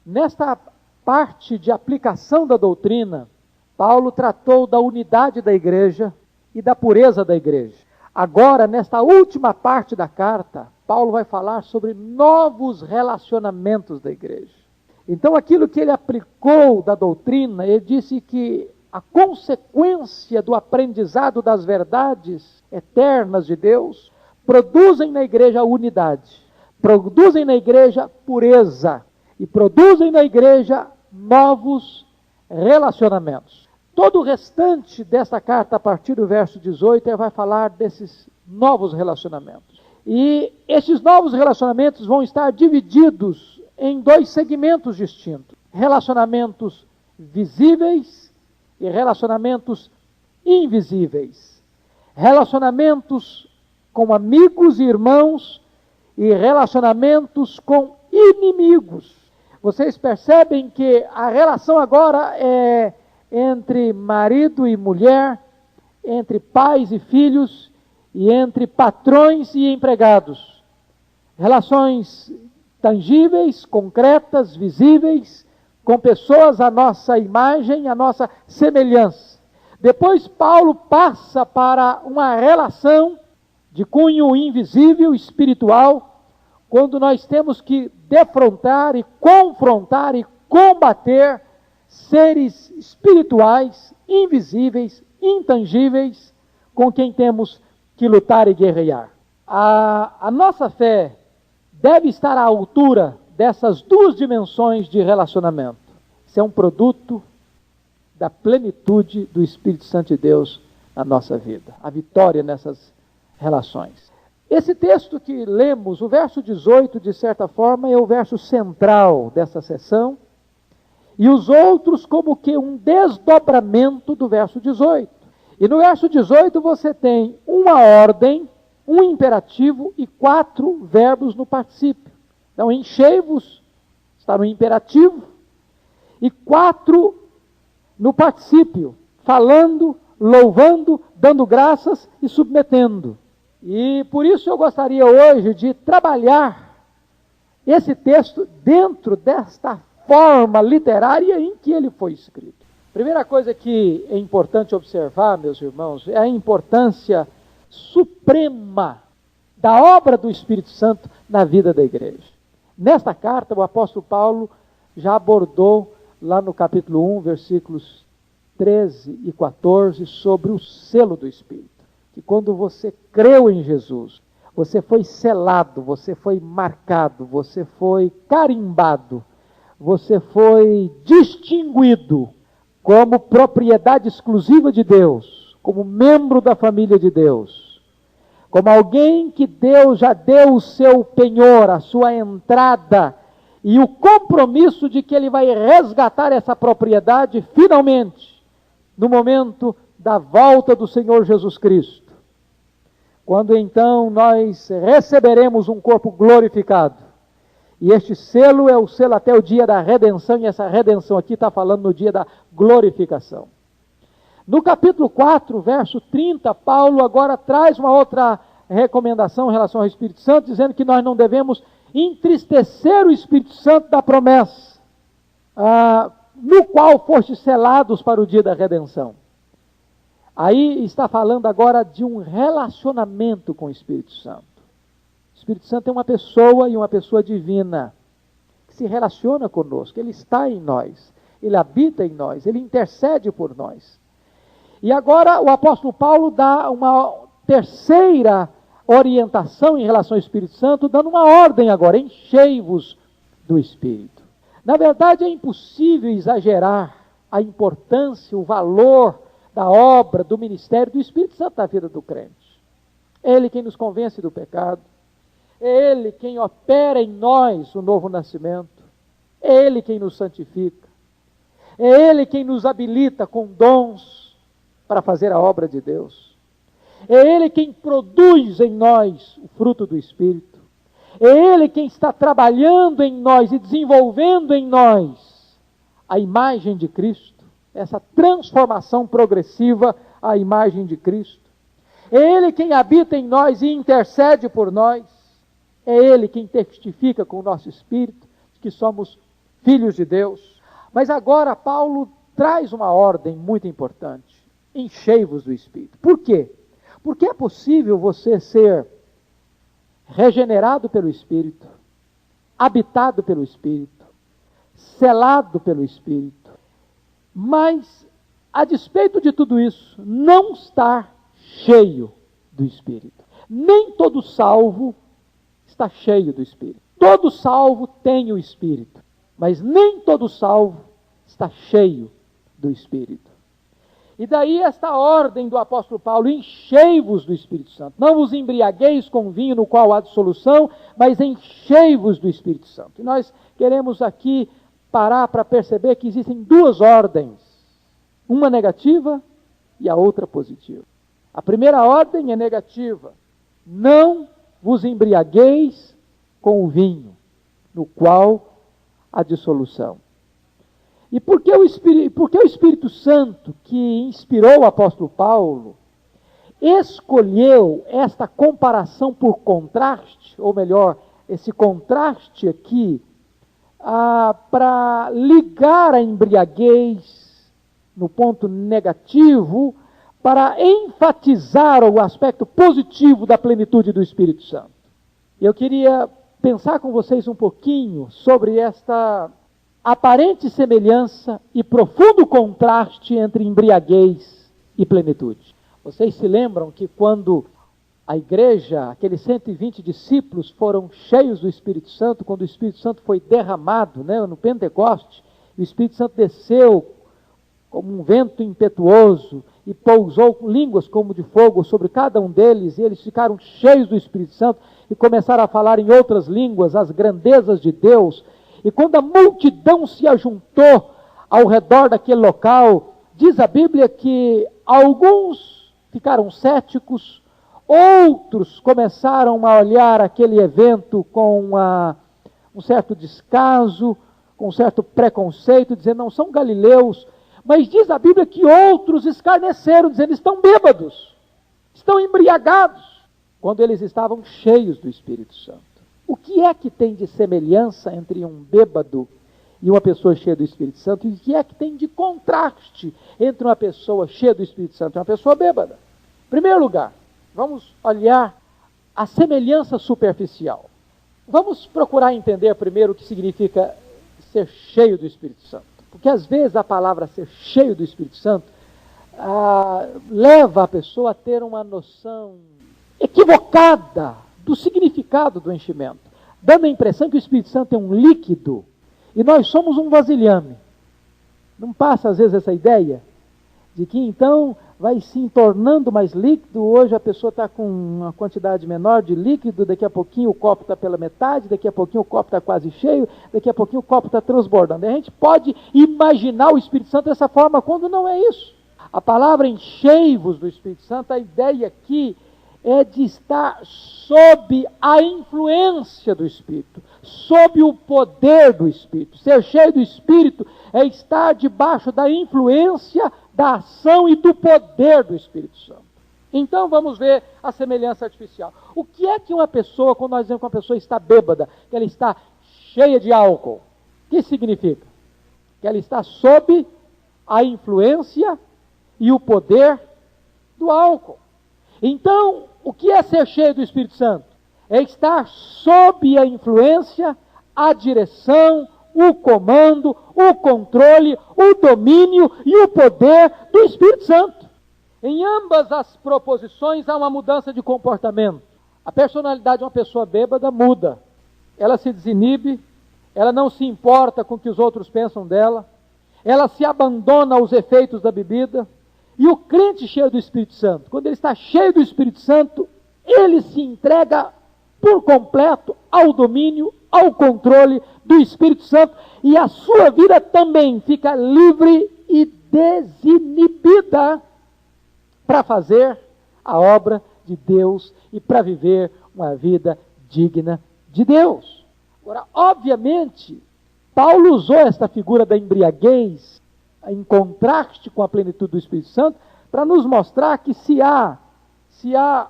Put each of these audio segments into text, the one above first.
Nesta parte de aplicação da doutrina, Paulo tratou da unidade da igreja e da pureza da igreja. Agora, nesta última parte da carta, Paulo vai falar sobre novos relacionamentos da igreja. Então, aquilo que ele aplicou da doutrina, ele disse que a consequência do aprendizado das verdades eternas de Deus produzem na igreja unidade, produzem na igreja pureza e produzem na igreja novos relacionamentos. Todo o restante dessa carta, a partir do verso 18, ele vai falar desses novos relacionamentos. E esses novos relacionamentos vão estar divididos em dois segmentos distintos: relacionamentos visíveis e relacionamentos invisíveis. Relacionamentos com amigos e irmãos e relacionamentos com inimigos. Vocês percebem que a relação agora é entre marido e mulher, entre pais e filhos, e entre patrões e empregados. Relações tangíveis, concretas, visíveis, com pessoas à nossa imagem, à nossa semelhança. Depois Paulo passa para uma relação de cunho invisível, espiritual, quando nós temos que defrontar e confrontar e combater seres espirituais, invisíveis, intangíveis, com quem temos que lutar e guerrear. A nossa fé deve estar à altura dessas duas dimensões de relacionamento. Isso é um produto da plenitude do Espírito Santo de Deus na nossa vida. A vitória nessas relações. Esse texto que lemos, o verso 18, de certa forma, é o verso central dessa sessão, e os outros como que um desdobramento do verso 18. E no verso 18 você tem uma ordem, um imperativo e 4 verbos no particípio. Então, enchei-vos, está no imperativo, e 4 no particípio, falando, louvando, dando graças e submetendo. E por isso eu gostaria hoje de trabalhar esse texto dentro desta forma literária em que ele foi escrito. Primeira coisa que é importante observar, meus irmãos, é a importância suprema da obra do Espírito Santo na vida da igreja. Nesta carta, o apóstolo Paulo já abordou lá no capítulo 1, versículos 13 e 14, sobre o selo do Espírito. Que quando você creu em Jesus, você foi selado, você foi marcado, você foi carimbado, você foi distinguido como propriedade exclusiva de Deus, como membro da família de Deus, como alguém que Deus já deu o seu penhor, a sua entrada, e o compromisso de que Ele vai resgatar essa propriedade finalmente, no momento da volta do Senhor Jesus Cristo. Quando então nós receberemos um corpo glorificado. E este selo é o selo até o dia da redenção, e essa redenção aqui está falando no dia da glorificação. No capítulo 4, verso 30, Paulo agora traz uma outra recomendação em relação ao Espírito Santo, dizendo que nós não devemos entristecer o Espírito Santo da promessa, no qual fostes selados para o dia da redenção. Aí está falando agora de um relacionamento com o Espírito Santo. O Espírito Santo é uma pessoa e uma pessoa divina, que se relaciona conosco, Ele está em nós, Ele habita em nós, Ele intercede por nós. E agora o apóstolo Paulo dá uma terceira orientação em relação ao Espírito Santo, dando uma ordem agora: enchei-vos do Espírito. Na verdade é impossível exagerar a importância, o valor da obra, do ministério do Espírito Santo na vida do crente. É Ele quem nos convence do pecado, é Ele quem opera em nós o novo nascimento, é Ele quem nos santifica, é Ele quem nos habilita com dons para fazer a obra de Deus, é Ele quem produz em nós o fruto do Espírito, é Ele quem está trabalhando em nós e desenvolvendo em nós a imagem de Cristo, essa transformação progressiva à imagem de Cristo. É Ele quem habita em nós e intercede por nós. É Ele quem testifica com o nosso espírito que somos filhos de Deus. Mas agora Paulo traz uma ordem muito importante: enchei-vos do Espírito. Por quê? Porque é possível você ser regenerado pelo Espírito, habitado pelo Espírito, selado pelo Espírito, mas, a despeito de tudo isso, não estar cheio do Espírito. Nem todo salvo está cheio do Espírito. Todo salvo tem o Espírito, mas nem todo salvo está cheio do Espírito. E daí esta ordem do apóstolo Paulo: enchei-vos do Espírito Santo. Não vos embriagueis com vinho no qual há dissolução, mas enchei-vos do Espírito Santo. E nós queremos aqui parar para perceber que existem duas ordens, uma negativa e a outra positiva. A primeira ordem é negativa: não vos embriagueis com o vinho, no qual há dissolução. E por que o Espírito Santo, que inspirou o apóstolo Paulo, escolheu esta comparação por contraste, ou melhor, esse contraste aqui, para ligar a embriaguez no ponto negativo, para enfatizar o aspecto positivo da plenitude do Espírito Santo? Eu queria pensar com vocês um pouquinho sobre esta aparente semelhança e profundo contraste entre embriaguez e plenitude. Vocês se lembram que quando a igreja, aqueles 120 discípulos foram cheios do Espírito Santo, quando o Espírito Santo foi derramado, no Pentecoste, o Espírito Santo desceu como um vento impetuoso e pousou com línguas como de fogo sobre cada um deles, e eles ficaram cheios do Espírito Santo e começaram a falar em outras línguas as grandezas de Deus. E quando a multidão se ajuntou ao redor daquele local, diz a Bíblia que alguns ficaram céticos, outros começaram a olhar aquele evento com um certo descaso, com um certo preconceito, dizendo: não são galileus. Mas diz a Bíblia que outros escarneceram, dizendo: estão bêbados, estão embriagados, quando eles estavam cheios do Espírito Santo. O que é que tem de semelhança entre um bêbado e uma pessoa cheia do Espírito Santo? E o que é que tem de contraste entre uma pessoa cheia do Espírito Santo e uma pessoa bêbada? Em primeiro lugar, vamos olhar a semelhança superficial. Vamos procurar entender primeiro o que significa ser cheio do Espírito Santo. Porque às vezes a palavra ser cheio do Espírito Santo leva a pessoa a ter uma noção equivocada do significado do enchimento, dando a impressão que o Espírito Santo é um líquido e nós somos um vasilhame. Não passa às vezes essa ideia de que então vai se tornando mais líquido? Hoje a pessoa está com uma quantidade menor de líquido, daqui a pouquinho o copo está pela metade, daqui a pouquinho o copo está quase cheio, daqui a pouquinho o copo está transbordando. A gente pode imaginar o Espírito Santo dessa forma, quando não é isso. A palavra enchei-vos do Espírito Santo, a ideia aqui é de estar sob a influência do Espírito, sob o poder do Espírito. Ser cheio do Espírito é estar debaixo da influência, da ação e do poder do Espírito Santo. Então vamos ver a semelhança artificial. O que é que uma pessoa, quando nós dizemos que uma pessoa está bêbada, que ela está cheia de álcool? O que significa? Que ela está sob a influência e o poder do álcool. Então, o que é ser cheio do Espírito Santo? É estar sob a influência, a direção, o comando, o controle, o domínio e o poder do Espírito Santo. Em ambas as proposições há uma mudança de comportamento. A personalidade de uma pessoa bêbada muda. Ela se desinibe, ela não se importa com o que os outros pensam dela, ela se abandona aos efeitos da bebida. E o crente cheio do Espírito Santo, quando ele está cheio do Espírito Santo, ele se entrega por completo ao domínio, ao controle do Espírito Santo, e a sua vida também fica livre e desinibida para fazer a obra de Deus e para viver uma vida digna de Deus. Agora, obviamente, Paulo usou esta figura da embriaguez em contraste com a plenitude do Espírito Santo, para nos mostrar que se há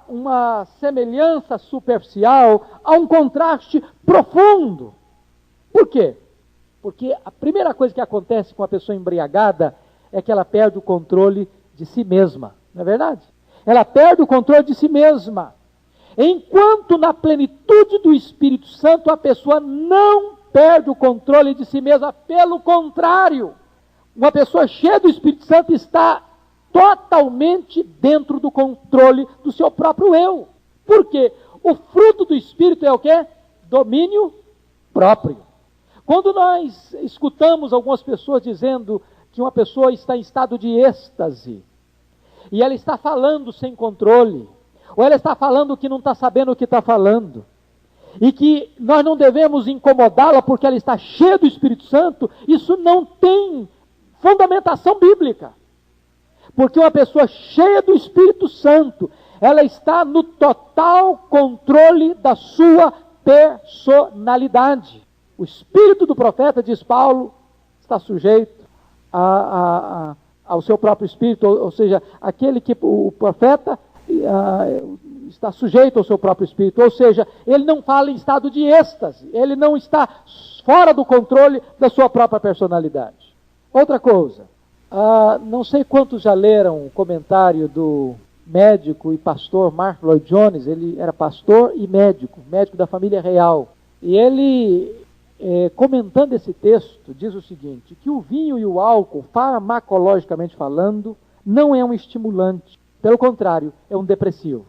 uma semelhança superficial, há um contraste profundo. Por quê? Porque a primeira coisa que acontece com a pessoa embriagada é que ela perde o controle de si mesma, não é verdade? Ela perde o controle de si mesma. Enquanto na plenitude do Espírito Santo a pessoa não perde o controle de si mesma, pelo contrário, uma pessoa cheia do Espírito Santo está totalmente dentro do controle do seu próprio eu. Por quê? O fruto do Espírito é o quê? Domínio próprio. Quando nós escutamos algumas pessoas dizendo que uma pessoa está em estado de êxtase, e ela está falando sem controle, ou ela está falando que não está sabendo o que está falando, e que nós não devemos incomodá-la porque ela está cheia do Espírito Santo, isso não tem fundamentação bíblica. Porque uma pessoa cheia do Espírito Santo, ela está no total controle da sua personalidade. O espírito do profeta, diz Paulo, está sujeito ao seu próprio espírito, ou seja, aquele que o profeta está sujeito ao seu próprio espírito, ou seja, ele não fala em estado de êxtase, ele não está fora do controle da sua própria personalidade. Outra coisa, não sei quantos já leram o comentário do médico e pastor Mark Lloyd Jones. Ele era pastor e médico da família real, e ele comentando esse texto, diz o seguinte, que o vinho e o álcool, farmacologicamente falando, não é um estimulante, pelo contrário, é um depressivo.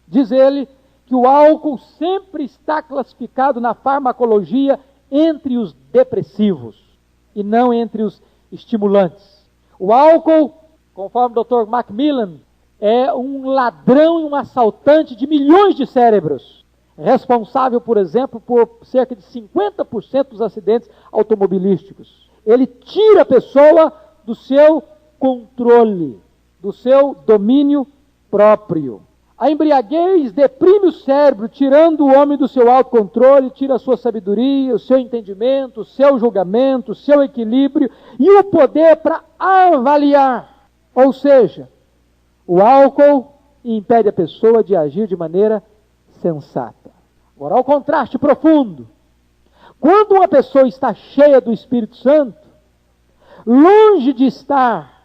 Diz ele que o álcool sempre está classificado na farmacologia entre os depressivos e não entre os estimulantes. O álcool, conforme o Dr. Macmillan, é um ladrão e um assaltante de milhões de cérebros, responsável, por exemplo, por cerca de 50% dos acidentes automobilísticos. Ele tira a pessoa do seu controle, do seu domínio próprio. A embriaguez deprime o cérebro, tirando o homem do seu autocontrole, tira a sua sabedoria, o seu entendimento, o seu julgamento, o seu equilíbrio e o poder para avaliar. Ou seja, o álcool impede a pessoa de agir de maneira sensata. Agora, ao contraste profundo, quando uma pessoa está cheia do Espírito Santo, longe de estar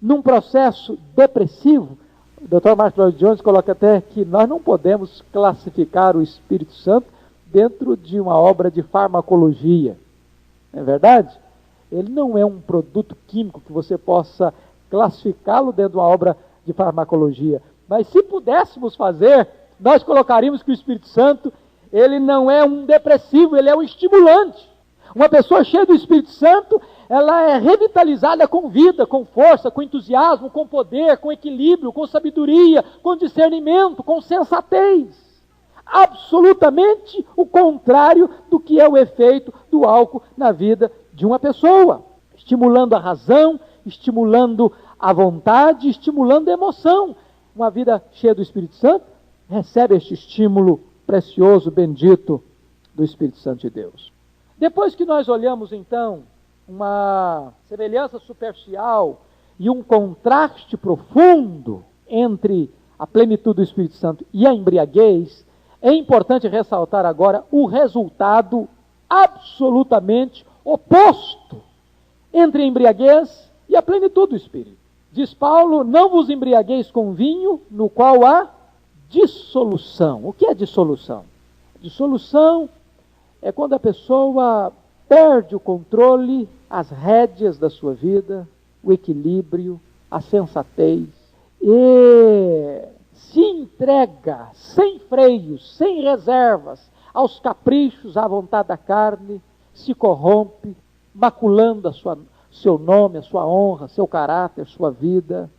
num processo depressivo, o Dr. Mark Lloyd Jones coloca até que nós não podemos classificar o Espírito Santo dentro de uma obra de farmacologia. Não é verdade? Ele não é um produto químico que você possa classificá-lo dentro de uma obra de farmacologia. Mas se pudéssemos fazer, nós colocaríamos que o Espírito Santo, ele não é um depressivo, ele é um estimulante. Uma pessoa cheia do Espírito Santo, ela é revitalizada com vida, com força, com entusiasmo, com poder, com equilíbrio, com sabedoria, com discernimento, com sensatez. Absolutamente o contrário do que é o efeito do álcool na vida de uma pessoa. Estimulando a razão, estimulando a vontade, estimulando a emoção. Uma vida cheia do Espírito Santo recebe este estímulo precioso, bendito do Espírito Santo de Deus. Depois que nós olhamos então uma semelhança superficial e um contraste profundo entre a plenitude do Espírito Santo e a embriaguez, é importante ressaltar agora o resultado absolutamente oposto entre a embriaguez e a plenitude do Espírito. Diz Paulo, não vos embriagueis com vinho, no qual há dissolução. O que é dissolução? Dissolução é quando a pessoa perde o controle, as rédeas da sua vida, o equilíbrio, a sensatez, e se entrega sem freios, sem reservas, aos caprichos, à vontade da carne, se corrompe, maculando seu nome, a sua honra, seu caráter, sua vida.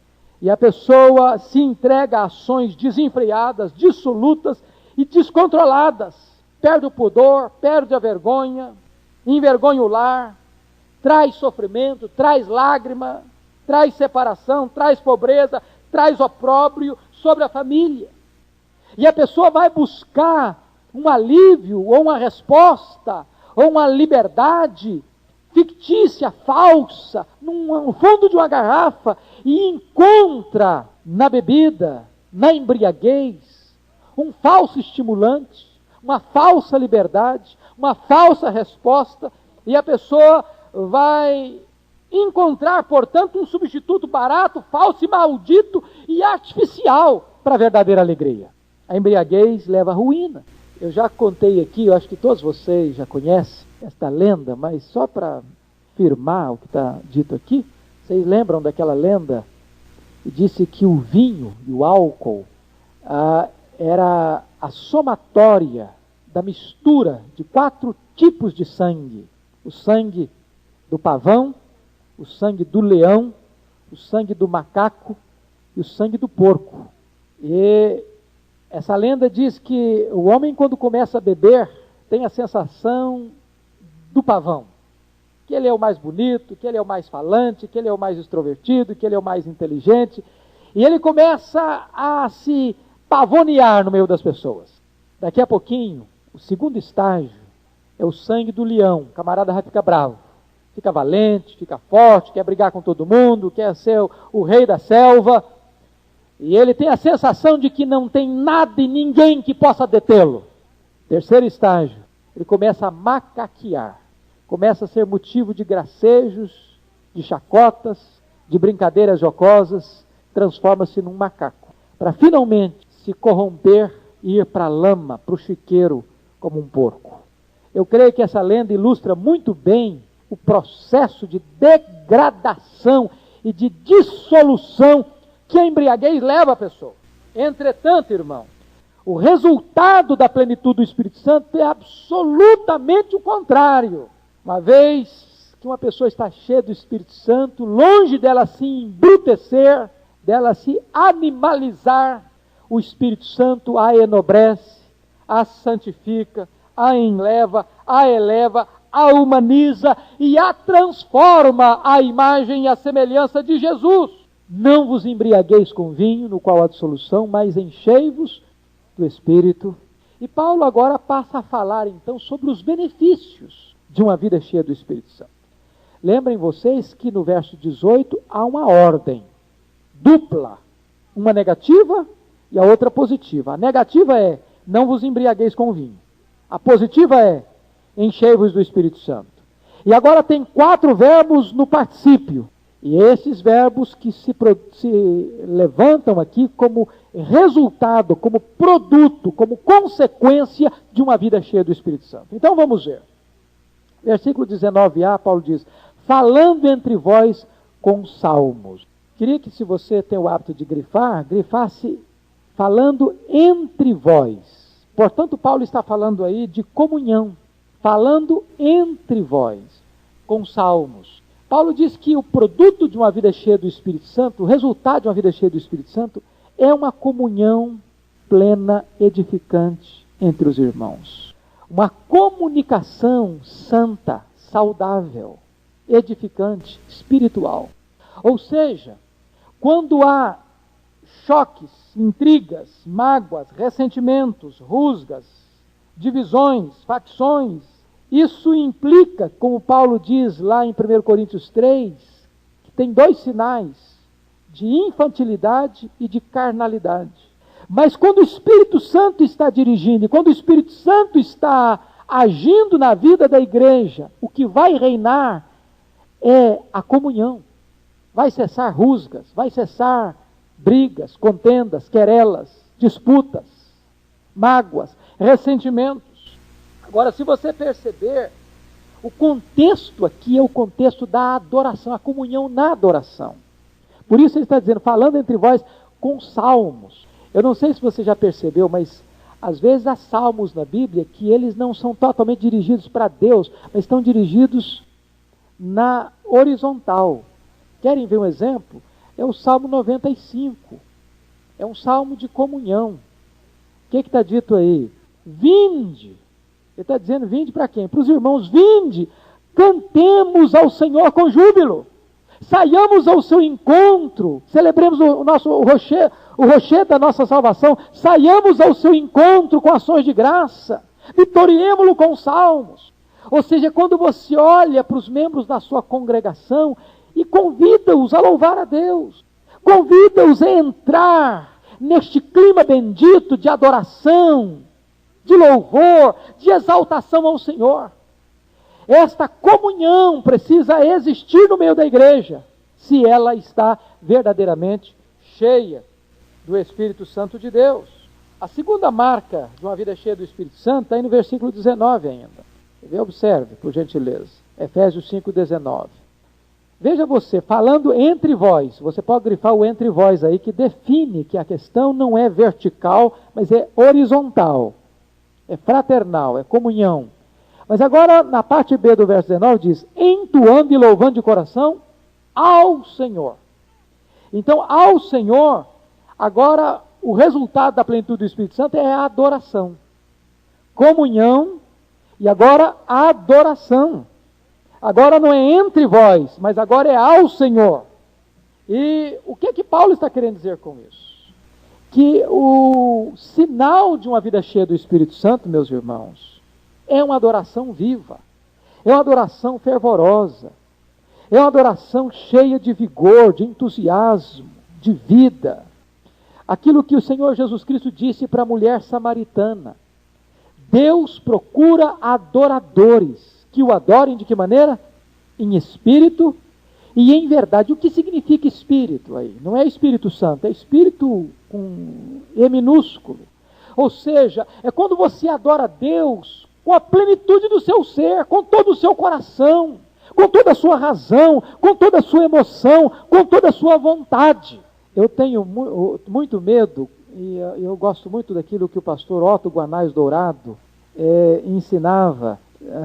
E a pessoa se entrega a ações desenfreadas, dissolutas e descontroladas. Perde o pudor, perde a vergonha, envergonha o lar, traz sofrimento, traz lágrima, traz separação, traz pobreza, traz opróbrio sobre a família. E a pessoa vai buscar um alívio, ou uma resposta, ou uma liberdade fictícia, falsa, no fundo de uma garrafa, e encontra na bebida, na embriaguez, um falso estimulante, uma falsa liberdade, uma falsa resposta, E a pessoa vai encontrar, portanto, um substituto barato, falso e maldito e artificial para a verdadeira alegria. A embriaguez leva à ruína. Eu já contei aqui, eu acho que todos vocês já conhecem esta lenda, mas só para firmar o que está dito aqui, vocês lembram daquela lenda que disse que o vinho e o álcool era a somatória da mistura de 4 tipos de sangue: o sangue do pavão, o sangue do leão, o sangue do macaco e o sangue do porco. E essa lenda diz que o homem, quando começa a beber, tem a sensação do pavão, que ele é o mais bonito, que ele é o mais falante, que ele é o mais extrovertido, que ele é o mais inteligente, e ele começa a se pavonear no meio das pessoas. Daqui a pouquinho, o segundo estágio é o sangue do leão. O camarada vai ficar bravo, fica valente, fica forte, quer brigar com todo mundo, quer ser o rei da selva, e ele tem a sensação de que não tem nada e ninguém que possa detê-lo. Terceiro estágio, ele começa a macaquear, começa a ser motivo de gracejos, de chacotas, de brincadeiras jocosas, transforma-se num macaco, para finalmente se corromper e ir para a lama, para o chiqueiro, como um porco. Eu creio que essa lenda ilustra muito bem o processo de degradação e de dissolução que a embriaguez leva a pessoa. Entretanto, irmão, o resultado da plenitude do Espírito Santo é absolutamente o contrário. Uma vez que uma pessoa está cheia do Espírito Santo, longe dela se embrutecer, dela se animalizar, o Espírito Santo a enobrece, a santifica, a enleva, a eleva, a humaniza e a transforma à imagem e à semelhança de Jesus. Não vos embriagueis com vinho, no qual há dissolução, mas enchei-vos do Espírito. E Paulo agora passa a falar então sobre os benefícios de uma vida cheia do Espírito Santo. Lembrem vocês que no verso 18 há uma ordem dupla, uma negativa e a outra positiva. A negativa é: não vos embriagueis com vinho. A positiva é: enchei-vos do Espírito Santo. E agora tem 4 verbos no particípio. E esses verbos que se levantam aqui como resultado, como produto, como consequência de uma vida cheia do Espírito Santo. Então vamos ver. Versículo 19a, Paulo diz: falando entre vós com salmos. Queria que, se você tem o hábito de grifar, grifasse falando entre vós. Portanto, Paulo está falando aí de comunhão, falando entre vós, com salmos. Paulo diz que o produto de uma vida cheia do Espírito Santo, o resultado de uma vida cheia do Espírito Santo, é uma comunhão plena, edificante entre os irmãos. Uma comunicação santa, saudável, edificante, espiritual. Ou seja, quando há choques, intrigas, mágoas, ressentimentos, rusgas, divisões, facções, isso implica, como Paulo diz lá em 1 Coríntios 3, que tem 2 sinais, de infantilidade e de carnalidade. Mas quando o Espírito Santo está dirigindo, e quando o Espírito Santo está agindo na vida da igreja, o que vai reinar é a comunhão. Vai cessar rusgas, vai cessar brigas, contendas, querelas, disputas, mágoas, ressentimentos. Agora, se você perceber, o contexto aqui é o contexto da adoração, a comunhão na adoração. Por isso ele está dizendo, falando entre vós com salmos. Eu não sei se você já percebeu, mas às vezes há salmos na Bíblia que eles não são totalmente dirigidos para Deus, mas estão dirigidos na horizontal. Querem ver um exemplo? É o Salmo 95. É um salmo de comunhão. O que está dito aí? Vinde. Ele está dizendo, vinde para quem? Para os irmãos. Vinde, cantemos ao Senhor com júbilo. Saiamos ao seu encontro. Celebremos o rocher da nossa salvação. Saiamos ao seu encontro com ações de graça. Vitoriemo-lo com salmos. Ou seja, quando você olha para os membros da sua congregação e convida-os a louvar a Deus, convida-os a entrar neste clima bendito de adoração, de louvor, de exaltação ao Senhor. esta comunhão precisa existir no meio da igreja, se ela está verdadeiramente cheia do Espírito Santo de Deus. A segunda marca de uma vida cheia do Espírito Santo está aí no versículo 19 ainda. Observe, por gentileza. Efésios 5:19. Veja você, falando entre vós, você pode grifar o entre vós aí, que define que a questão não é vertical, mas é horizontal, é fraternal, é comunhão. Mas agora, na parte B do verso 19, diz, entoando e louvando de coração ao Senhor. Então, ao Senhor, agora, o resultado da plenitude do Espírito Santo é a adoração. Comunhão e agora a adoração. Agora não é entre vós, mas agora é ao Senhor. E o que Paulo está querendo dizer com isso? Que o sinal de uma vida cheia do Espírito Santo, meus irmãos, é uma adoração viva, é uma adoração fervorosa, é uma adoração cheia de vigor, de entusiasmo, de vida. Aquilo que o Senhor Jesus Cristo disse para a mulher samaritana: Deus procura adoradores que o adorem de que maneira? Em espírito e em verdade. O que significa espírito aí? Não é Espírito Santo, é espírito com E minúsculo. Ou seja, é quando você adora Deus com a plenitude do seu ser, com todo o seu coração, com toda a sua razão, com toda a sua emoção, com toda a sua vontade. Eu tenho muito medo, e eu gosto muito daquilo que o pastor Otto Guanais Dourado ensinava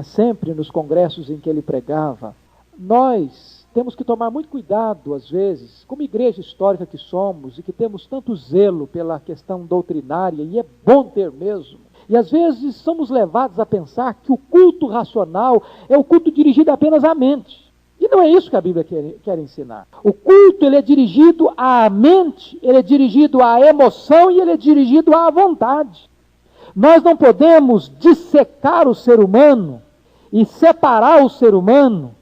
sempre nos congressos em que ele pregava. Nós temos que tomar muito cuidado, às vezes, como igreja histórica que somos, e que temos tanto zelo pela questão doutrinária, e é bom ter mesmo. E às vezes somos levados a pensar que o culto racional é o culto dirigido apenas à mente. E não é isso que a Bíblia quer ensinar. O culto, ele é dirigido à mente, ele é dirigido à emoção e ele é dirigido à vontade. Nós não podemos dissecar o ser humano e separar o ser humano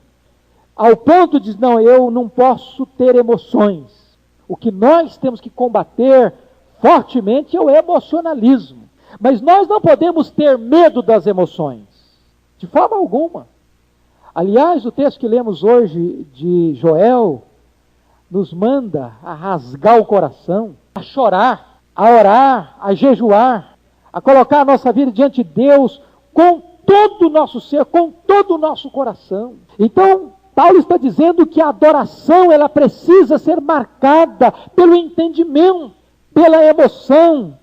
ao ponto de, não, eu não posso ter emoções. O que nós temos que combater fortemente é o emocionalismo. Mas nós não podemos ter medo das emoções, de forma alguma. Aliás, o texto que lemos hoje de Joel nos manda a rasgar o coração, a chorar, a orar, a jejuar, a colocar a nossa vida diante de Deus com todo o nosso ser, com todo o nosso coração. Então, Paulo está dizendo que a adoração, ela precisa ser marcada pelo entendimento, pela emoção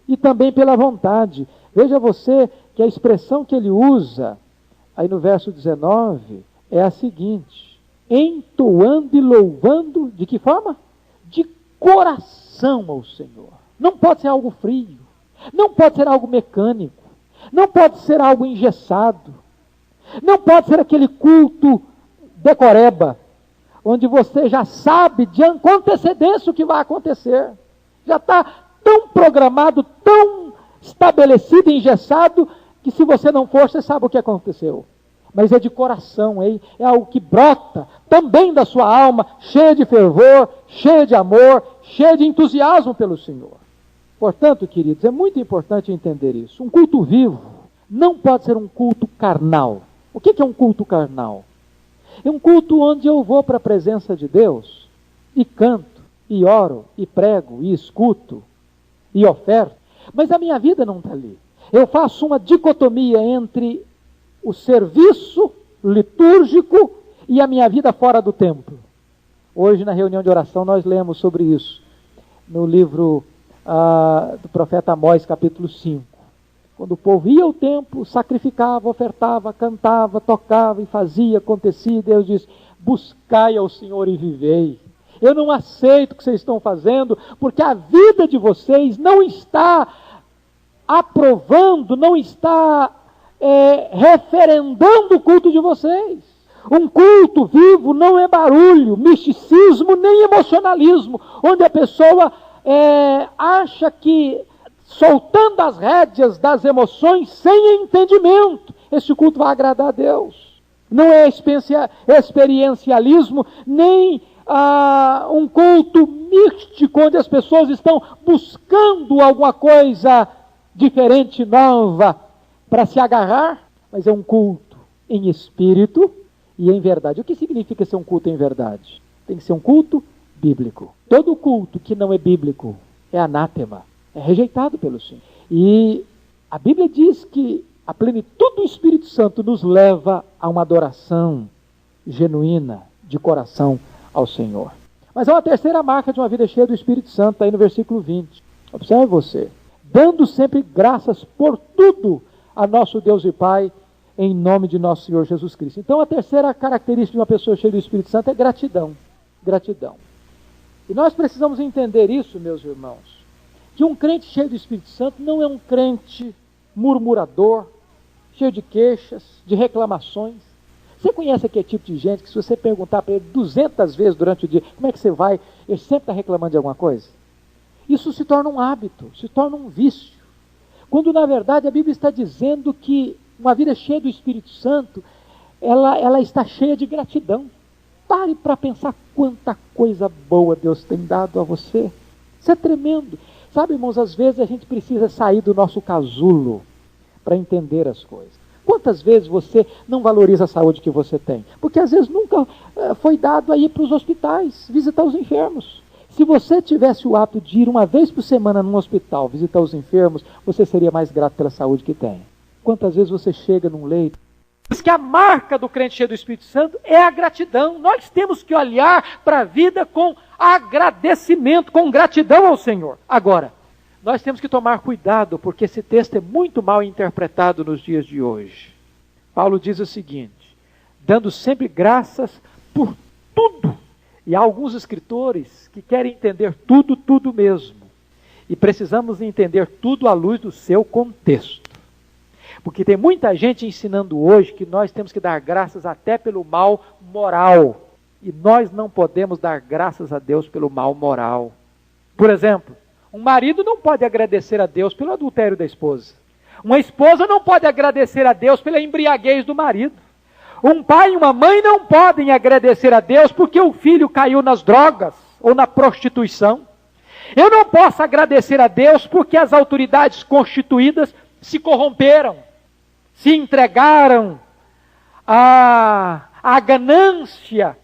e também pela vontade. Veja você que a expressão que ele usa aí no verso 19 é a seguinte: entoando e louvando, de que forma? De coração ao Senhor. Não pode ser algo frio, não pode ser algo mecânico, não pode ser algo engessado, não pode ser aquele culto decoreba, onde você já sabe com antecedência o que vai acontecer, já está tão programado, tão estabelecido e engessado, que se você não for, você sabe o que aconteceu. Mas é de coração, é algo que brota também da sua alma, cheia de fervor, cheia de amor, cheia de entusiasmo pelo Senhor. Portanto, queridos, é muito importante entender isso. Um culto vivo não pode ser um culto carnal. O que é um culto carnal? É um culto onde eu vou para a presença de Deus e canto, e oro, e prego, e escuto, e oferto. Mas a minha vida não está ali. Eu faço uma dicotomia entre o serviço litúrgico e a minha vida fora do templo. Hoje, na reunião de oração, nós lemos sobre isso, no livro do profeta Amós, capítulo 5. Quando o povo ia ao templo, sacrificava, ofertava, cantava, tocava e fazia, acontecia, Deus diz: buscai ao Senhor e vivei. Eu não aceito o que vocês estão fazendo, porque a vida de vocês não está aprovando, não está referendando o culto de vocês. Um culto vivo não é barulho, misticismo, nem emocionalismo, onde a pessoa acha que, soltando as rédeas das emoções, sem entendimento, esse culto vai agradar a Deus. Não é experiencialismo, nem um culto místico, onde as pessoas estão buscando alguma coisa diferente, nova, para se agarrar, mas é um culto em espírito e em verdade. O que significa ser um culto em verdade? Tem que ser um culto bíblico. Todo culto que não é bíblico é anátema, é rejeitado pelo Senhor. E a Bíblia diz que a plenitude do Espírito Santo nos leva a uma adoração genuína, de coração ao Senhor. Mas há uma terceira marca de uma vida cheia do Espírito Santo, está aí no versículo 20. Observe você. Dando sempre graças por tudo a nosso Deus e Pai, em nome de nosso Senhor Jesus Cristo. Então a terceira característica de uma pessoa cheia do Espírito Santo é gratidão. Gratidão. E nós precisamos entender isso, meus irmãos, que um crente cheio do Espírito Santo não é um crente murmurador, cheio de queixas, de reclamações. Você conhece aquele tipo de gente que se você perguntar para ele 200 vezes durante o dia, como é que você vai? Ele sempre está reclamando de alguma coisa. Isso se torna um hábito, se torna um vício. Quando na verdade a Bíblia está dizendo que uma vida cheia do Espírito Santo, ela está cheia de gratidão. Pare para pensar quanta coisa boa Deus tem dado a você. Isso é tremendo. Sabe, irmãos, às vezes a gente precisa sair do nosso casulo para entender as coisas. Quantas vezes você não valoriza a saúde que você tem? Porque às vezes nunca foi dado a ir para os hospitais, visitar os enfermos. Se você tivesse o hábito de ir uma vez por semana num hospital, visitar os enfermos, você seria mais grato pela saúde que tem. Quantas vezes você chega num leito? Diz que a marca do crente cheio do Espírito Santo é a gratidão. Nós temos que olhar para a vida com agradecimento, com gratidão ao Senhor. Agora, nós temos que tomar cuidado, porque esse texto é muito mal interpretado nos dias de hoje. Paulo diz o seguinte: dando sempre graças por tudo. E há alguns escritores que querem entender tudo, tudo mesmo. E precisamos entender tudo à luz do seu contexto. Porque tem muita gente ensinando hoje que nós temos que dar graças até pelo mal moral. E nós não podemos dar graças a Deus pelo mal moral. Por exemplo, um marido não pode agradecer a Deus pelo adultério da esposa. Uma esposa não pode agradecer a Deus pela embriaguez do marido. Um pai e uma mãe não podem agradecer a Deus porque o filho caiu nas drogas ou na prostituição. Eu não posso agradecer a Deus porque as autoridades constituídas se corromperam, se entregaram à ganância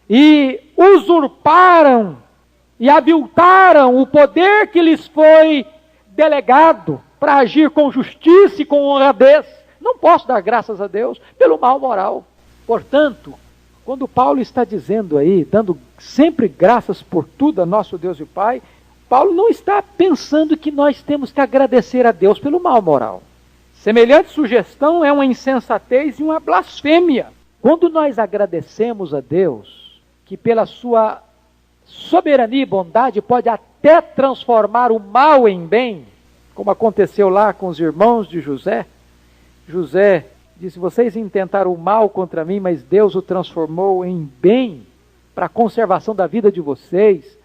e usurparam e aviltaram o poder que lhes foi delegado para agir com justiça e com honradez. Não posso dar graças a Deus pelo mal moral. Portanto, quando Paulo está dizendo aí, dando sempre graças por tudo a nosso Deus e Pai, Paulo não está pensando que nós temos que agradecer a Deus pelo mal moral. Semelhante sugestão é uma insensatez e uma blasfêmia. Quando nós agradecemos a Deus, que pela sua soberania e bondade pode até transformar o mal em bem, como aconteceu lá com os irmãos de José. José disse: vocês intentaram o mal contra mim, mas Deus o transformou em bem para a conservação da vida de vocês.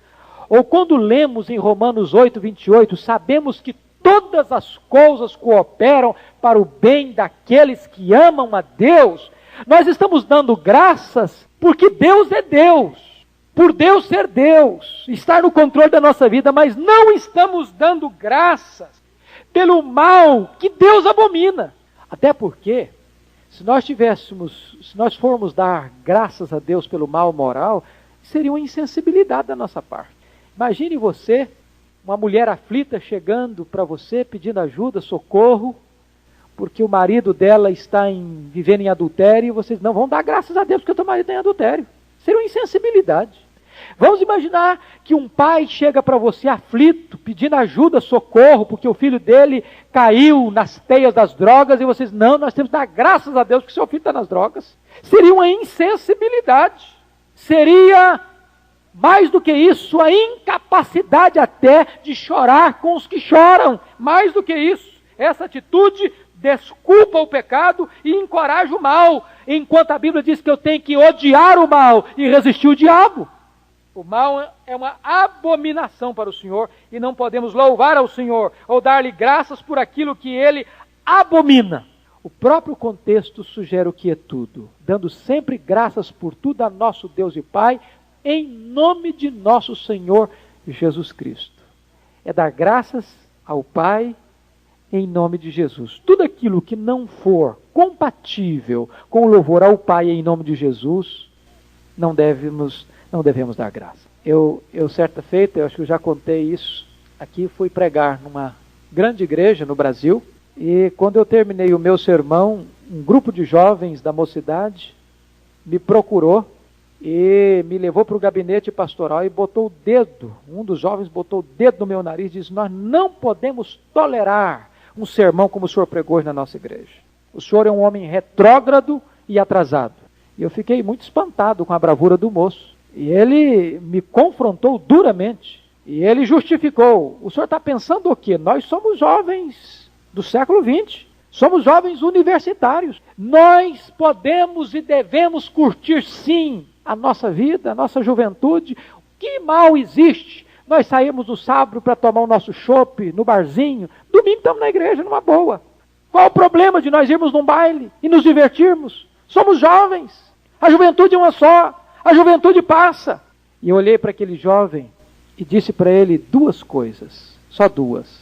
Ou quando lemos em Romanos 8, 28, sabemos que todas as coisas cooperam para o bem daqueles que amam a Deus. Nós estamos dando graças porque Deus é Deus, por Deus ser Deus, estar no controle da nossa vida, mas não estamos dando graças pelo mal que Deus abomina. Até porque, se nós formos dar graças a Deus pelo mal moral, seria uma insensibilidade da nossa parte. Imagine você, uma mulher aflita chegando para você pedindo ajuda, socorro, porque o marido dela está vivendo em adultério e vocês não vão dar graças a Deus porque o teu marido está em adultério. Seria uma insensibilidade. Vamos imaginar que um pai chega para você aflito, pedindo ajuda, socorro, porque o filho dele caiu nas teias das drogas e vocês, não, nós temos que dar graças a Deus porque seu filho está nas drogas. Seria uma insensibilidade. Seria, mais do que isso, a incapacidade até de chorar com os que choram. Mais do que isso, essa atitude desculpa o pecado e encoraja o mal, enquanto a Bíblia diz que eu tenho que odiar o mal e resistir o diabo. O mal é uma abominação para o Senhor e não podemos louvar ao Senhor ou dar-lhe graças por aquilo que Ele abomina. O próprio contexto sugere o que é tudo, dando sempre graças por tudo a nosso Deus e Pai, em nome de nosso Senhor Jesus Cristo. É dar graças ao Pai em nome de Jesus. Tudo aquilo que não for compatível com o louvor ao Pai em nome de Jesus, não devemos dar graça. Eu certa feita, eu acho que eu já contei isso aqui, fui pregar numa grande igreja no Brasil, e quando eu terminei o meu sermão, um grupo de jovens da mocidade me procurou e me levou para o gabinete pastoral e botou o dedo, um dos jovens botou o dedo no meu nariz e disse: nós não podemos tolerar um sermão como o senhor pregou hoje na nossa igreja. O senhor é um homem retrógrado e atrasado. E eu fiquei muito espantado com a bravura do moço. E ele me confrontou duramente. E ele justificou: o senhor está pensando o quê? Nós somos jovens do século XX. Somos jovens universitários. Nós podemos e devemos curtir sim a nossa vida, a nossa juventude. Que mal existe nós saímos no sábado para tomar o nosso chopp no barzinho, domingo estamos na igreja numa boa. Qual o problema de nós irmos num baile e nos divertirmos? Somos jovens, a juventude é uma só, a juventude passa. E eu olhei para aquele jovem e disse para ele duas coisas, só duas,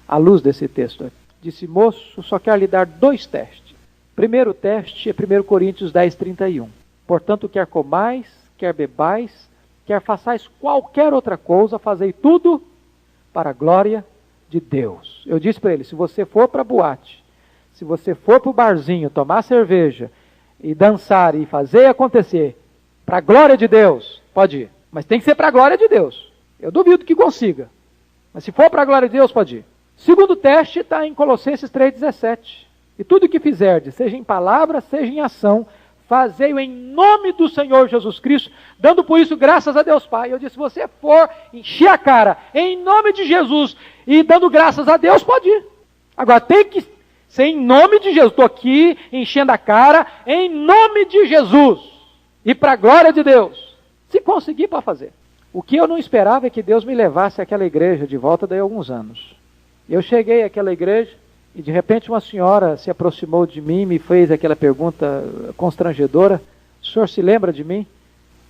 à luz desse texto aqui. Disse: moço, só quero lhe dar dois testes. Primeiro teste é 1 Coríntios 10:31. Portanto, quer comais, quer bebais, quer façais qualquer outra coisa, fazei tudo para a glória de Deus. Eu disse para ele: se você for para a boate, se você for para o barzinho tomar cerveja e dançar e fazer acontecer para a glória de Deus, pode ir. Mas tem que ser para a glória de Deus. Eu duvido que consiga. Mas se for para a glória de Deus, pode ir. Segundo teste está em Colossenses 3,17. E tudo que fizerdes, seja em palavra, seja em ação, fazei-o em nome do Senhor Jesus Cristo, dando por isso graças a Deus Pai. Eu disse: se você for encher a cara em nome de Jesus e dando graças a Deus, pode ir. Agora tem que ser em nome de Jesus. Estou aqui enchendo a cara em nome de Jesus e para a glória de Deus. Se conseguir, para fazer. O que eu não esperava é que Deus me levasse àquela igreja de volta daí a alguns anos. Eu cheguei àquela igreja e de repente uma senhora se aproximou de mim e me fez aquela pergunta constrangedora: o senhor se lembra de mim?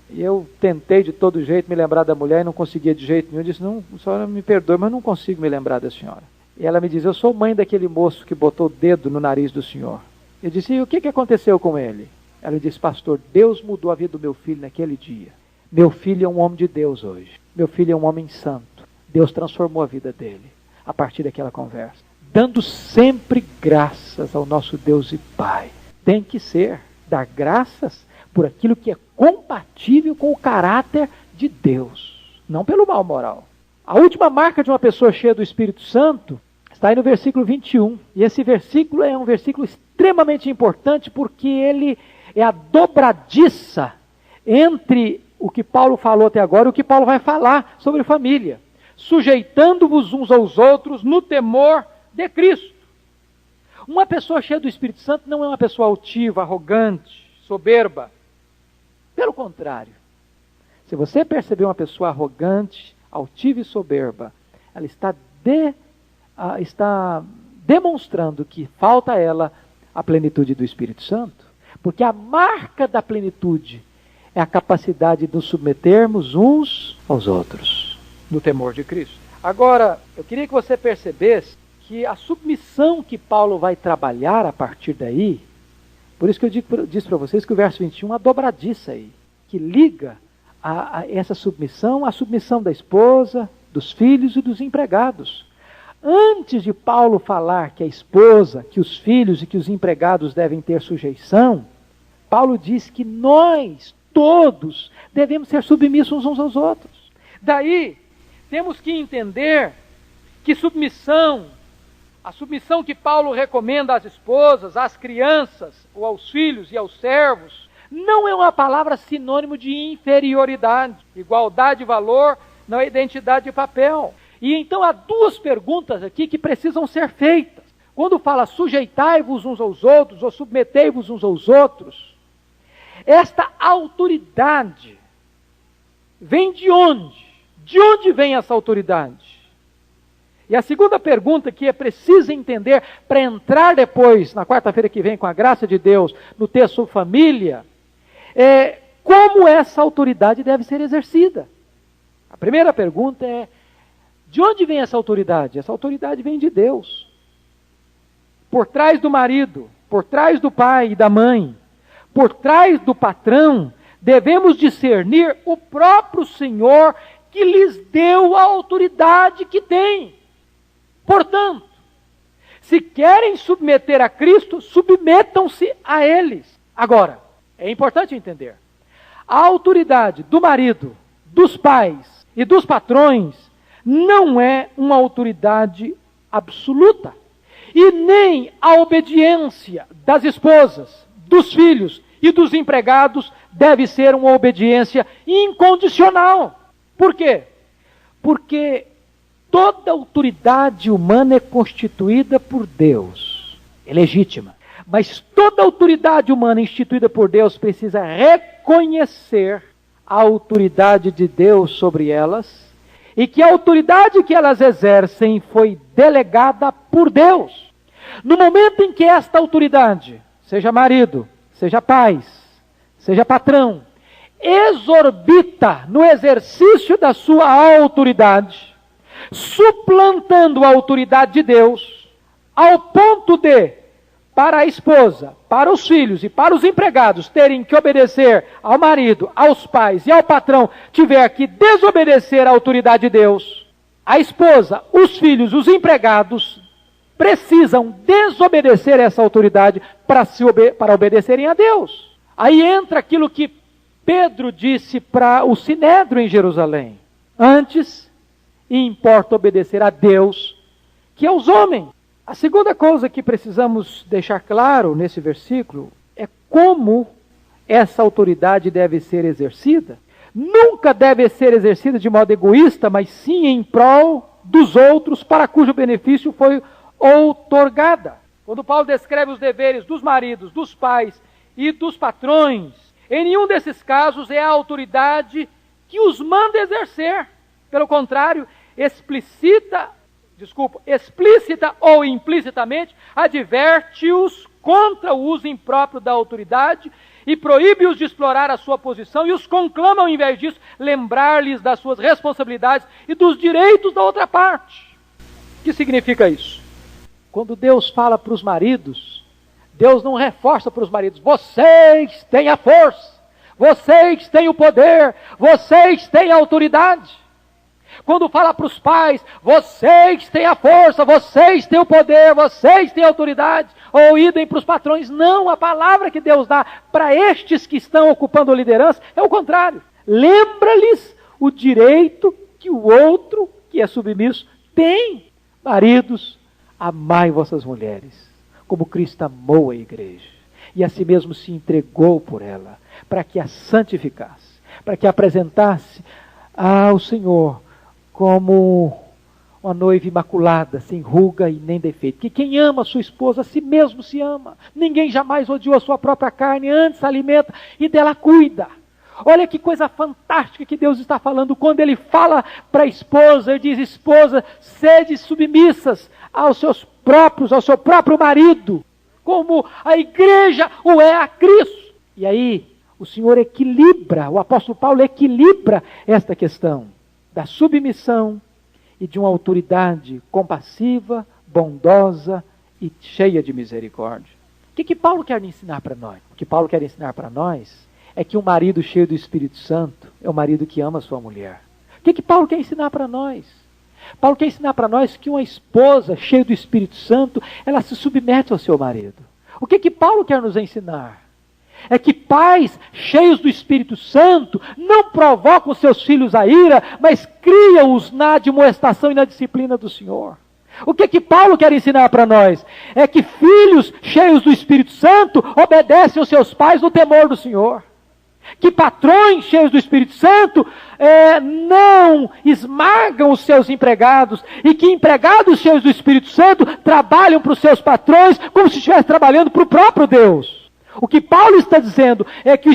E eu tentei de todo jeito me lembrar da mulher e não conseguia de jeito nenhum. Eu disse: não, a senhora me perdoe, mas eu não consigo me lembrar da senhora. E ela me diz: eu sou mãe daquele moço que botou o dedo no nariz do senhor. Eu disse: e o que aconteceu com ele? Ela disse: pastor, Deus mudou a vida do meu filho naquele dia. Meu filho é um homem de Deus hoje. Meu filho é um homem santo. Deus transformou a vida dele a partir daquela conversa. Dando sempre graças ao nosso Deus e Pai. Tem que ser, dar graças por aquilo que é compatível com o caráter de Deus, não pelo mal moral. A última marca de uma pessoa cheia do Espírito Santo está aí no versículo 21. E esse versículo é um versículo extremamente importante porque ele é a dobradiça entre o que Paulo falou até agora e o que Paulo vai falar sobre família. Sujeitando-vos uns aos outros no temor de Cristo. Uma pessoa cheia do Espírito Santo não é uma pessoa altiva, arrogante, soberba. Pelo contrário, se você perceber uma pessoa arrogante, altiva e soberba, ela está demonstrando que falta a ela a plenitude do Espírito Santo. Porque a marca da plenitude é a capacidade de nos submetermos uns aos outros, no temor de Cristo. Agora, eu queria que você percebesse que a submissão que Paulo vai trabalhar a partir daí, por isso que eu disse para vocês que o verso 21 é uma dobradiça aí, que liga a essa submissão à submissão da esposa, dos filhos e dos empregados. Antes de Paulo falar que a esposa, que os filhos e que os empregados devem ter sujeição, Paulo diz que nós, todos, devemos ser submissos uns aos outros. Daí, temos que entender que a submissão que Paulo recomenda às esposas, às crianças, ou aos filhos e aos servos, não é uma palavra sinônimo de inferioridade. Igualdade de valor não é identidade de papel. E então há duas perguntas aqui que precisam ser feitas. Quando fala sujeitai-vos uns aos outros, ou submetei-vos uns aos outros, esta autoridade vem de onde? De onde vem essa autoridade? E a segunda pergunta que é preciso entender para entrar depois, na quarta-feira que vem, com a graça de Deus, no texto sobre família, é como essa autoridade deve ser exercida. A primeira pergunta é: de onde vem essa autoridade? Essa autoridade vem de Deus. Por trás do marido, por trás do pai e da mãe, por trás do patrão, devemos discernir o próprio Senhor que lhes deu a autoridade que tem. Portanto, se querem submeter a Cristo, submetam-se a eles. Agora, é importante entender, a autoridade do marido, dos pais e dos patrões não é uma autoridade absoluta. E nem a obediência das esposas, dos filhos e dos empregados deve ser uma obediência incondicional. Por quê? Porque toda autoridade humana é constituída por Deus, é legítima. Mas toda autoridade humana instituída por Deus precisa reconhecer a autoridade de Deus sobre elas e que a autoridade que elas exercem foi delegada por Deus. No momento em que esta autoridade, seja marido, seja pais, seja patrão, exorbita no exercício da sua autoridade, suplantando a autoridade de Deus, ao ponto de, para a esposa, para os filhos e para os empregados terem que obedecer ao marido, aos pais e ao patrão, tiver que desobedecer à autoridade de Deus, a esposa, os filhos, os empregados precisam desobedecer essa autoridade para obedecerem a Deus. Aí entra aquilo que Pedro disse para o Sinédrio em Jerusalém: antes importa obedecer a Deus que aos homens. A segunda coisa que precisamos deixar claro nesse versículo é como essa autoridade deve ser exercida. Nunca deve ser exercida de modo egoísta, mas sim em prol dos outros, para cujo benefício foi outorgada. Quando Paulo descreve os deveres dos maridos, dos pais e dos patrões, em nenhum desses casos é a autoridade que os manda exercer. Pelo contrário, explícita ou implicitamente, adverte-os contra o uso impróprio da autoridade e proíbe-os de explorar a sua posição e os conclama, ao invés disso, lembrar-lhes das suas responsabilidades e dos direitos da outra parte. O que significa isso? Quando Deus fala para os maridos, Deus não reforça para os maridos: vocês têm a força, vocês têm o poder, vocês têm a autoridade. Quando fala para os pais: vocês têm a força, vocês têm o poder, vocês têm a autoridade, ou idem para os patrões. Não, a palavra que Deus dá para estes que estão ocupando a liderança é o contrário. Lembra-lhes o direito que o outro, que é submisso, tem. Maridos, amai vossas mulheres, como Cristo amou a igreja, e a si mesmo se entregou por ela, para que a santificasse, para que a apresentasse ao Senhor como uma noiva imaculada, sem ruga e nem defeito. Que quem ama a sua esposa, a si mesmo se ama. Ninguém jamais odiou a sua própria carne, antes se alimenta e dela cuida. Olha que coisa fantástica que Deus está falando quando Ele fala para a esposa, Ele diz: esposa, sede submissas ao seu próprio marido, como a igreja o é a Cristo. E aí, o Senhor equilibra, o apóstolo Paulo equilibra esta questão da submissão e de uma autoridade compassiva, bondosa e cheia de misericórdia. O que Paulo quer ensinar para nós? O que Paulo quer ensinar para nós é que um marido cheio do Espírito Santo é um marido que ama a sua mulher. O que Paulo quer ensinar para nós? Paulo quer ensinar para nós que uma esposa cheia do Espírito Santo, ela se submete ao seu marido. O que Paulo quer nos ensinar? É que pais cheios do Espírito Santo não provocam seus filhos a ira, mas criam-os na admoestação e na disciplina do Senhor. O que Paulo quer ensinar para nós? É que filhos cheios do Espírito Santo obedecem aos seus pais no temor do Senhor. Que patrões cheios do Espírito Santo não esmagam os seus empregados, e que empregados cheios do Espírito Santo trabalham para os seus patrões como se estivesse trabalhando para o próprio Deus. O que Paulo está dizendo é que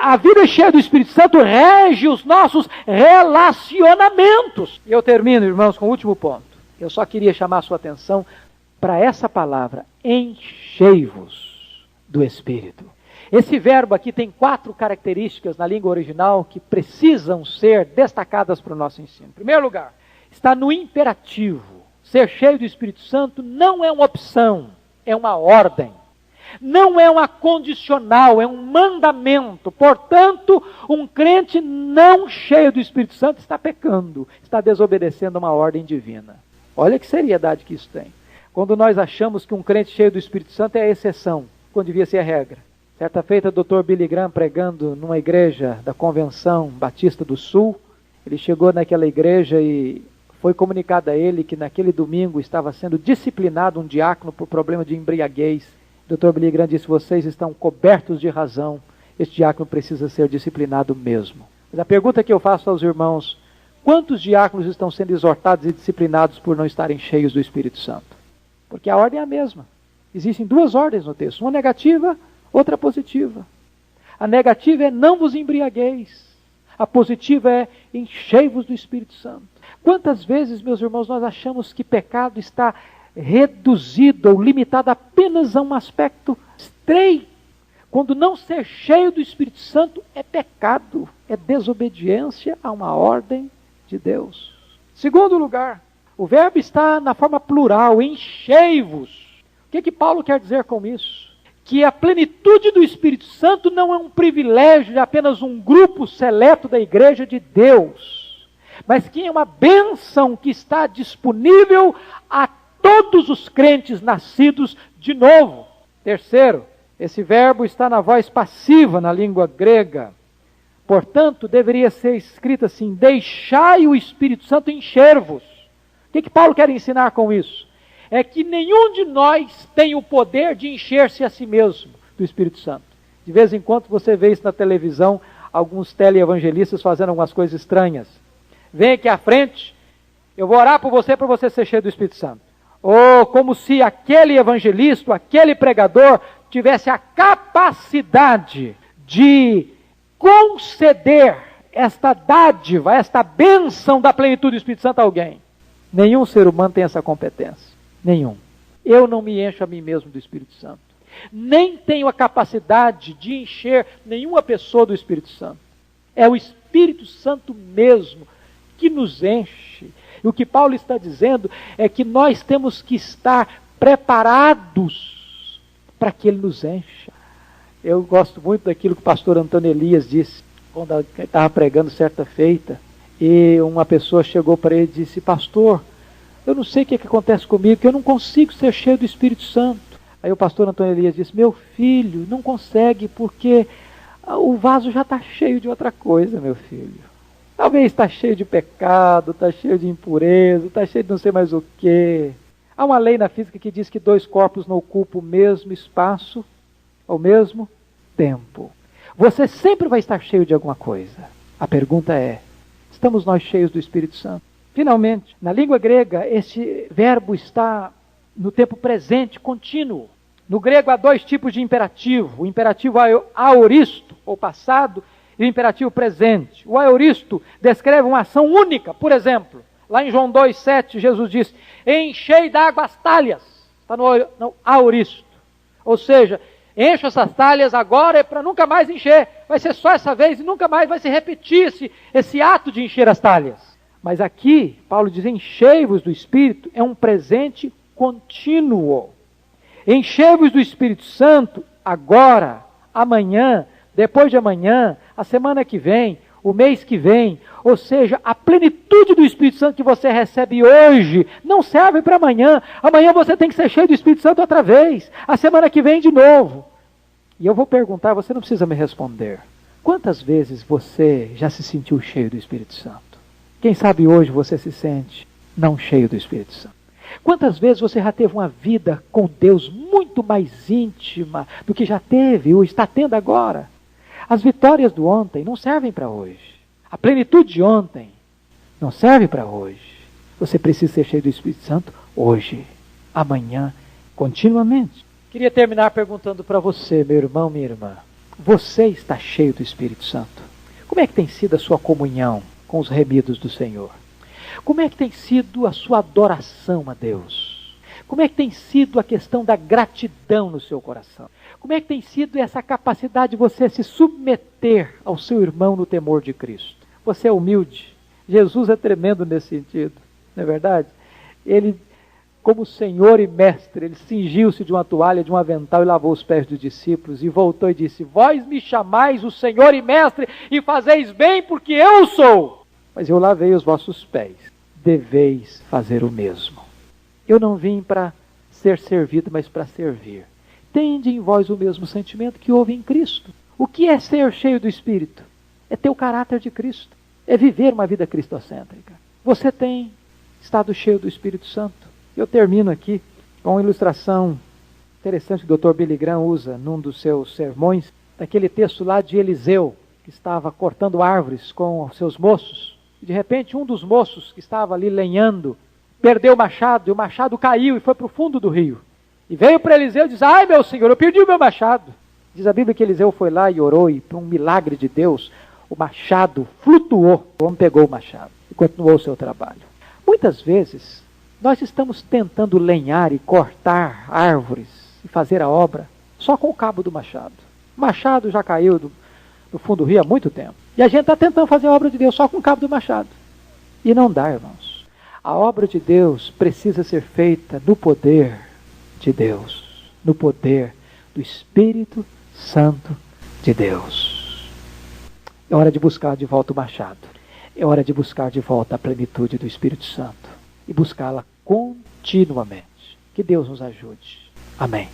a vida cheia do Espírito Santo rege os nossos relacionamentos. E eu termino, irmãos, com o último ponto. Eu só queria chamar a sua atenção para essa palavra: enchei-vos do Espírito. Esse verbo aqui tem 4 características na língua original que precisam ser destacadas para o nosso ensino. Em primeiro lugar, está no imperativo. Ser cheio do Espírito Santo não é uma opção, é uma ordem. Não é uma condicional, é um mandamento. Portanto, um crente não cheio do Espírito Santo está pecando, está desobedecendo a uma ordem divina. Olha que seriedade que isso tem. Quando nós achamos que um crente cheio do Espírito Santo é a exceção, quando devia ser a regra. Certa feita, o Dr. Billy Graham, pregando numa igreja da Convenção Batista do Sul, ele chegou naquela igreja e foi comunicado a ele que naquele domingo estava sendo disciplinado um diácono por problema de embriaguez. O Dr. Billy Graham disse: vocês estão cobertos de razão, este diácono precisa ser disciplinado mesmo. Mas a pergunta que eu faço aos irmãos: quantos diáconos estão sendo exortados e disciplinados por não estarem cheios do Espírito Santo? Porque a ordem é a mesma. Existem duas ordens no texto, uma negativa, outra positiva. A negativa é: não vos embriagueis. A positiva é: enchei-vos do Espírito Santo. Quantas vezes, meus irmãos, nós achamos que pecado está reduzido ou limitado apenas a um aspecto estreito, quando não ser cheio do Espírito Santo é pecado, é desobediência a uma ordem de Deus. Segundo lugar, o verbo está na forma plural, enchei-vos. O que Paulo quer dizer com isso? Que a plenitude do Espírito Santo não é um privilégio de apenas um grupo seleto da igreja de Deus, mas que é uma bênção que está disponível a todos os crentes nascidos de novo. Terceiro, esse verbo está na voz passiva na língua grega. Portanto, deveria ser escrito assim: deixai o Espírito Santo encher-vos. O que Paulo quer ensinar com isso? É que nenhum de nós tem o poder de encher-se a si mesmo do Espírito Santo. De vez em quando você vê isso na televisão, alguns teleevangelistas fazendo algumas coisas estranhas. Vem aqui à frente, eu vou orar por você para você ser cheio do Espírito Santo. Ou como se aquele evangelista, aquele pregador, tivesse a capacidade de conceder esta dádiva, esta bênção da plenitude do Espírito Santo a alguém. Nenhum ser humano tem essa competência. Nenhum. Eu não me encho a mim mesmo do Espírito Santo. Nem tenho a capacidade de encher nenhuma pessoa do Espírito Santo. É o Espírito Santo mesmo que nos enche. E o que Paulo está dizendo é que nós temos que estar preparados para que Ele nos encha. Eu gosto muito daquilo que o pastor Antônio Elias disse, quando ele estava pregando certa feita, e uma pessoa chegou para ele e disse: pastor, eu não sei o que acontece comigo, que eu não consigo ser cheio do Espírito Santo. Aí o pastor Antônio Elias disse: meu filho, não consegue porque o vaso já está cheio de outra coisa, meu filho. Talvez está cheio de pecado, está cheio de impureza, está cheio de não sei mais o quê. Há uma lei na física que diz que dois corpos não ocupam o mesmo espaço, ao mesmo tempo. Você sempre vai estar cheio de alguma coisa. A pergunta é: estamos nós cheios do Espírito Santo? Finalmente, na língua grega, este verbo está no tempo presente, contínuo. No grego há dois tipos de imperativo. O imperativo aoristo, ou passado, e o imperativo presente. O aoristo descreve uma ação única. Por exemplo, lá em João 2,7, Jesus diz: enchei d'água as talhas. Está no aoristo. Ou seja, encho essas talhas agora é para nunca mais encher. Vai ser só essa vez e nunca mais vai se repetir esse ato de encher as talhas. Mas aqui, Paulo diz: enchei-vos do Espírito, é um presente contínuo. Enchei-vos do Espírito Santo agora, amanhã, depois de amanhã, a semana que vem, o mês que vem. Ou seja, a plenitude do Espírito Santo que você recebe hoje não serve para amanhã. Amanhã você tem que ser cheio do Espírito Santo outra vez. A semana que vem de novo. E eu vou perguntar, você não precisa me responder: quantas vezes você já se sentiu cheio do Espírito Santo? Quem sabe hoje você se sente não cheio do Espírito Santo? Quantas vezes você já teve uma vida com Deus muito mais íntima do que já teve ou está tendo agora? As vitórias do ontem não servem para hoje. A plenitude de ontem não serve para hoje. Você precisa ser cheio do Espírito Santo hoje, amanhã, continuamente. Queria terminar perguntando para você, meu irmão, minha irmã: você está cheio do Espírito Santo? Como é que tem sido a sua comunhão com os remidos do Senhor? Como é que tem sido a sua adoração a Deus? Como é que tem sido a questão da gratidão no seu coração? Como é que tem sido essa capacidade de você se submeter ao seu irmão no temor de Cristo? Você é humilde? Jesus é tremendo nesse sentido, não é verdade? Ele como Senhor e Mestre, ele cingiu-se de uma toalha, de um avental e lavou os pés dos discípulos e voltou e disse: vós me chamais o Senhor e Mestre e fazeis bem porque eu sou, mas eu lavei os vossos pés, deveis fazer o mesmo. Eu não vim para ser servido, mas para servir. Tende em vós o mesmo sentimento que houve em Cristo. O que é ser cheio do Espírito? É ter o caráter de Cristo, é viver uma vida cristocêntrica. Você tem estado cheio do Espírito Santo? Eu termino aqui com uma ilustração interessante que o Dr. Billy Graham usa num dos seus sermões, daquele texto lá de Eliseu, que estava cortando árvores com os seus moços. E de repente um dos moços que estava ali lenhando, perdeu o machado, e o machado caiu e foi para o fundo do rio. E veio para Eliseu e diz: ai meu senhor, eu perdi o meu machado. Diz a Bíblia que Eliseu foi lá e orou, e por um milagre de Deus, o machado flutuou. O homem pegou o machado e continuou o seu trabalho. Muitas vezes, nós estamos tentando lenhar e cortar árvores e fazer a obra só com o cabo do machado. O machado já caiu do fundo do rio há muito tempo. E a gente está tentando fazer a obra de Deus só com o cabo do machado. E não dá, irmãos. A obra de Deus precisa ser feita no poder de Deus, no poder do Espírito Santo de Deus. É hora de buscar de volta o machado. É hora de buscar de volta a plenitude do Espírito Santo. E buscá-la continuamente. Que Deus nos ajude. Amém.